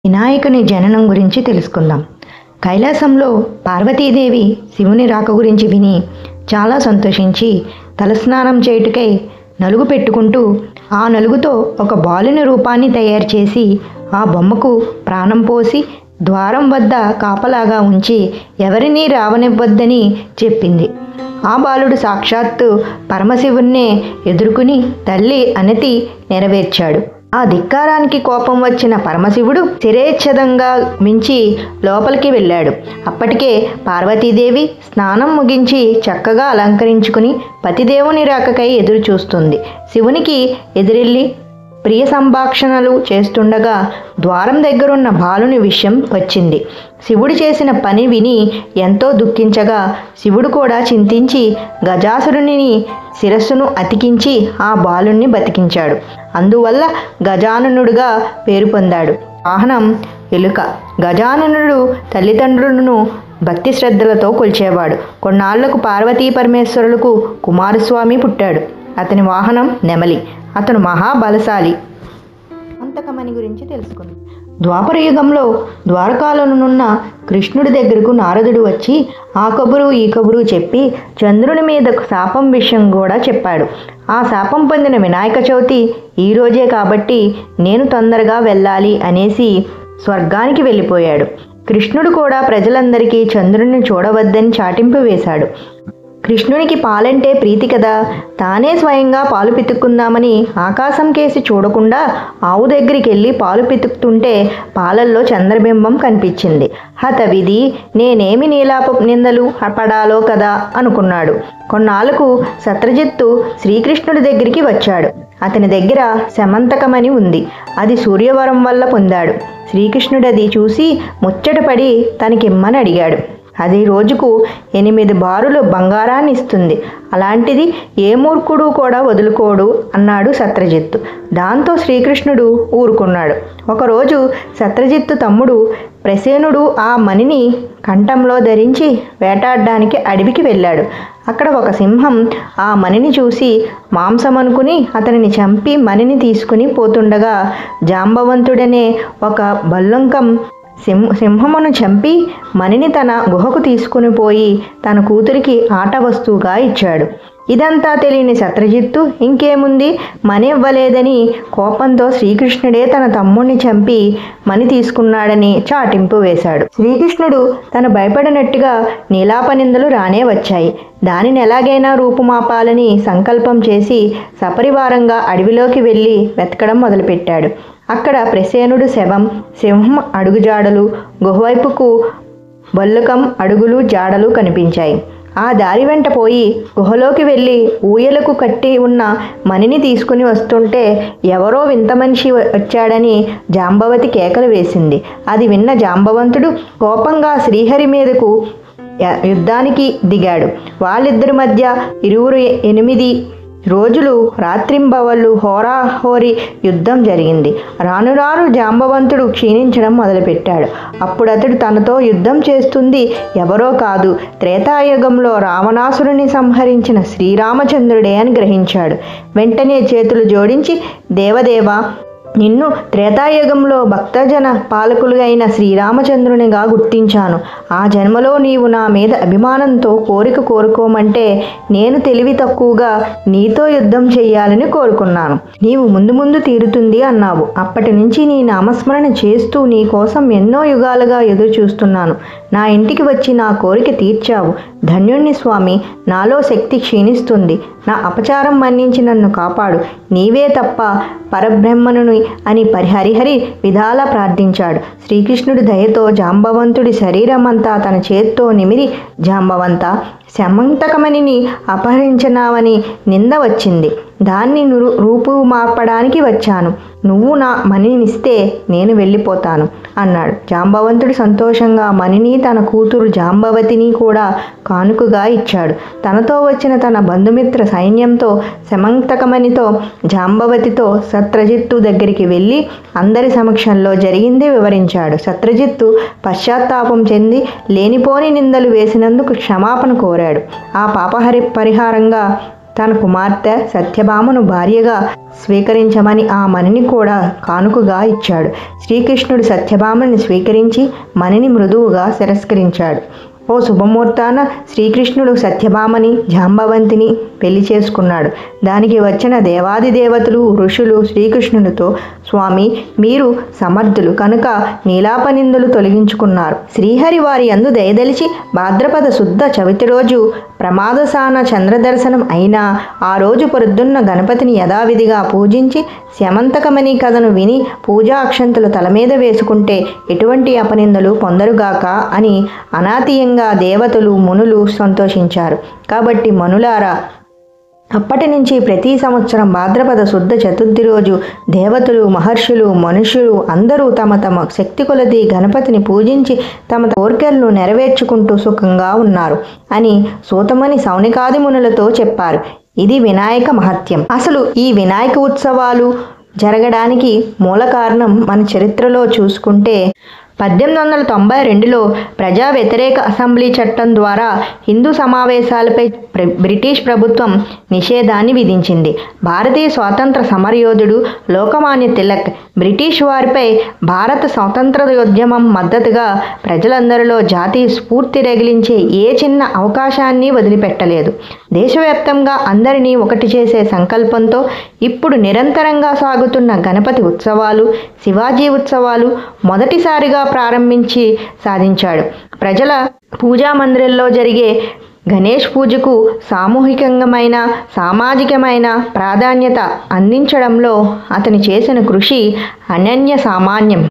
వినాయకుని జననం గురించి తెలుసుకుందాం. కైలాసంలో పార్వతీదేవి శివుని రాక గురించి విని చాలా సంతోషించి తలస్నానం చేయుటకై నలుగు పెట్టుకుంటూ ఆ నలుగుతో ఒక బాలుని రూపాన్ని తయారు చేసి ఆ బొమ్మకు ప్రాణం పోసి ద్వారం వద్ద కాపలాగా ఉంచి ఎవరినీ రావనివ్వద్దని చెప్పింది. ఆ బాలుడు సాక్షాత్తు పరమశివుణ్ణే ఎదుర్కొని తల్లి అనతి నెరవేర్చాడు. ఆ ధిక్కారానికి కోపం వచ్చిన పరమశివుడు శిరేచ్ఛదంగా మించి లోపలికి వెళ్ళాడు. అప్పటికే పార్వతీదేవి స్నానం ముగించి చక్కగా అలంకరించుకుని పతిదేవుని రాకకై ఎదురు చూస్తుంది. శివునికి ఎదురెళ్ళి ప్రియ సంభాషణలు చేస్తుండగా ద్వారం దగ్గరున్న బాలుని విషయం వచ్చింది. శివుడు చేసిన పని విని ఎంతో దుఃఖించగా శివుడు కూడా చింతించి గజాసురుని శిరస్సును అతికించి ఆ బాలుణ్ణి బతికించాడు. అందువల్ల గజాననుడుగా పేరు పొందాడు. వాహనం ఎలుక. గజాననుడు తల్లిదండ్రులను భక్తి శ్రద్ధలతో కొలిచేవాడు. కొన్నాళ్లకు పార్వతీ పరమేశ్వరులకు కుమారస్వామి పుట్టాడు. అతని వాహనం నెమలి. అతను మహాబలశాలి. అంతకమణి గురించి తెలుసుకుంది. ద్వాపర యుగంలో ద్వారకాలోనున్న కృష్ణుడి దగ్గరకు నారదుడు వచ్చి ఆ కబురు ఈ కబురు చెప్పి చంద్రుని మీద శాపం విషయం కూడా చెప్పాడు. ఆ శాపం పొందిన వినాయక చవితి ఈరోజే కాబట్టి నేను తొందరగా వెళ్ళాలి అనేసి స్వర్గానికి వెళ్ళిపోయాడు. కృష్ణుడు కూడా ప్రజలందరికీ చంద్రుని చూడవద్దని చాటింపు వేశాడు. కృష్ణునికి పాలంటే ప్రీతి కదా, తానే స్వయంగా పాలు పితుక్కుందామని ఆకాశం కేసి చూడకుండా ఆవు దగ్గరికి వెళ్ళి పాలు పితుకుతుంటే పాలల్లో చంద్రబింబం కనిపించింది. హతవిధి, నేనేమి నీలాప నిందలు పడాలో కదా అనుకున్నాడు. కొన్నాళ్లకు సత్రజిత్తు శ్రీకృష్ణుడి దగ్గరికి వచ్చాడు. అతని దగ్గర శమంతకమణి ఉంది. అది సూర్యవరం వల్ల పొందాడు. శ్రీకృష్ణుడు అది చూసి ముచ్చటపడి తనకిమ్మని అడిగాడు. అది రోజుకు 8 బారులు బంగారాన్ని ఇస్తుంది. అలాంటిది ఏ మూర్ఖుడు కూడా వదులుకోడు అన్నాడు సత్రజిత్తు. దాంతో శ్రీకృష్ణుడు ఊరుకున్నాడు. ఒకరోజు సత్రజిత్తు తమ్ముడు ప్రసేనుడు ఆ మణిని కంఠంలో ధరించి వేటాడడానికి అడవికి వెళ్ళాడు. అక్కడ ఒక సింహం ఆ మణిని చూసి మాంసమనుకుని అతనిని చంపి మణిని తీసుకుని పోతుండగా జాంబవంతుడనే ఒక బల్లంకం సింహమును చంపి మణిని తన గుహకు తీసుకుని పోయి తన కూతురికి ఆట వస్తువుగా ఇచ్చాడు. ఇదంతా తెలియని సత్రజిత్తు ఇంకేముంది మణి ఇవ్వలేదని కోపంతో శ్రీకృష్ణుడే తన తమ్ముణ్ణి చంపి మణి తీసుకున్నాడని చాటింపు వేశాడు. శ్రీకృష్ణుడు తను భయపడినట్టుగా నీలాపనిందలు రానే వచ్చాయి. దానిని ఎలాగైనా రూపుమాపాలని సంకల్పం చేసి సపరివారంగా అడవిలోకి వెళ్ళి వెతకడం మొదలుపెట్టాడు. అక్కడ ప్రసేనుడు శవం, సింహం అడుగుజాడలు, గుహవైపుకు బల్లుకం అడుగులు జాడలు కనిపించాయి. ఆ దారి వెంట పోయి గుహలోకి వెళ్ళి ఊయలకు కట్టి ఉన్న మణిని తీసుకుని వస్తుంటే ఎవరో వింత మనిషి వచ్చాడని జాంబవతి కేకలు వేసింది. అది విన్న జాంబవంతుడు కోపంగా శ్రీహరి మీదకు యుద్ధానికి దిగాడు. వాళ్ళిద్దరి మధ్య 8 రోజులు రాత్రింబవళ్ళు హోరాహోరీ యుద్ధం జరిగింది. రాను రాను జాంబవంతుడు క్షీణించడం మొదలుపెట్టాడు. అప్పుడు అతడు తనతో యుద్ధం చేస్తుంది ఎవరో కాదు, త్రేతాయుగంలో రావణాసురుని సంహరించిన శ్రీరామచంద్రుడే అని గ్రహించాడు. వెంటనే చేతులు జోడించి, దేవదేవ, నిన్ను త్రేతాయుగంలో భక్తజన పాలకులుగైన శ్రీరామచంద్రునిగా గుర్తించాను. ఆ జన్మలో నీవు నా మీద అభిమానంతో కోరిక కోరుకోమంటే నేను తెలివి తక్కువగా నీతో యుద్ధం చెయ్యాలని కోరుకున్నాను. నీవు ముందు ముందు తీరుతుంది అన్నావు. అప్పటి నుంచి నీ నామస్మరణ చేస్తూ నీ కోసం ఎన్నో యుగాలుగా ఎదురు చూస్తున్నాను. నా ఇంటికి వచ్చి నా కోరిక తీర్చావు. ధన్యుణ్ణి స్వామి. నాలో శక్తి క్షీణిస్తుంది. నా అపచారం మన్నించి నన్ను కాపాడు. నీవే తప్ప పరబ్రహ్మనుని అని హరిహరి విధాలా ప్రార్థించాడు. శ్రీకృష్ణుడి దయతో జాంబవంతుడి శరీరమంతా తన చేత్తో నిమిరి, జాంబవంత, శమంతకమణిని అపహరించినావని నింద వచ్చింది. దాన్ని రూపు మార్పడానికి వచ్చాను. నువ్వు నా మణినిస్తే నేను వెళ్ళిపోతాను అన్నాడు. జాంబవంతుడు సంతోషంగా మణిని తన కూతురు జాంబవతిని కూడా కానుకగా ఇచ్చాడు. తనతో వచ్చిన తన బంధుమిత్ర సైన్యంతో శమంతకమణితో జాంబవతితో సత్రజిత్తు దగ్గరికి వెళ్ళి అందరి సమక్షంలో జరిగింది వివరించాడు. సత్రజిత్తు పశ్చాత్తాపం చెంది లేనిపోని నిందలు వేసినందుకు క్షమాపణ కోరాడు. ఆ పాప పరిహారంగా తన కుమార్తె సత్యభామను భార్యగా స్వీకరించమని ఆ మణిని కూడా కానుకగా ఇచ్చాడు. శ్రీకృష్ణుడు సత్యభామని స్వీకరించి మణిని మృదువుగా తిరస్కరించాడు. ఓ శుభముహూర్తాన శ్రీకృష్ణుడు సత్యభామని జాంబవంతిని పెళ్లి చేసుకున్నాడు. దానికి వచ్చిన దేవాది దేవతలు ఋషులు శ్రీకృష్ణునితో, స్వామి మీరు సమర్థులు కనుక నీలాపనిందులు తొలగించుకున్నారు. శ్రీహరి వారి యందు దయదలిచి భాద్రపద శుద్ధ చవితి రోజు ప్రమాదసాన చంద్రదర్శనం అయినా ఆ రోజు పొద్దున్న గణపతిని యథావిధిగా పూజించి స్యమంతకమణి కథను విని పూజా అక్షంతలు తల మీద వేసుకుంటే ఎటువంటి అపనిందలు పొందరుగాక అని అనాతీయంగా దేవతలు మునులు సంతోషించారు. కాబట్టి మనులారా, అప్పటి నుంచి ప్రతి సంవత్సరం భాద్రపద శుద్ధ చతుర్థి రోజు దేవతలు మహర్షులు మనుషులు అందరూ తమ తమ శక్తి కొలది గణపతిని పూజించి తమ కోర్కెలను నెరవేర్చుకుంటూ సుఖంగా ఉన్నారు అని సూతమని సౌనికాది మునులతో చెప్పారు. ఇది వినాయక మహత్యం. అసలు ఈ వినాయక ఉత్సవాలు జరగడానికి మూల కారణం మన చరిత్రలో చూసుకుంటే 1892లో ప్రజా వ్యతిరేక అసెంబ్లీ చట్టం ద్వారా హిందూ సమావేశాలపై బ్రిటిష్ ప్రభుత్వం నిషేధాన్ని విధించింది. భారతీయ స్వాతంత్ర సమరయోధుడు లోకమాన్య తిలక్ బ్రిటిష్ వారిపై భారత స్వాతంత్ర్యోద్యమం మద్దతుగా ప్రజలందరిలో జాతీయ స్ఫూర్తి రగిలించే ఏ చిన్న అవకాశాన్ని వదిలిపెట్టలేదు. దేశవ్యాప్తంగా అందరినీ ఒకటి చేసే సంకల్పంతో ఇప్పుడు నిరంతరంగా సాగుతున్న గణపతి ఉత్సవాలు, శివాజీ ఉత్సవాలు మొదటిసారిగా ప్రారంభించి సాధించాడు. ప్రజల పూజా మందిరంలో జరిగే గణేష్ పూజకు సామూహికంగమైన సామాజికమైన ప్రాధాన్యత అందించడంలో అతను చేసిన కృషి అనన్య సామాన్యం.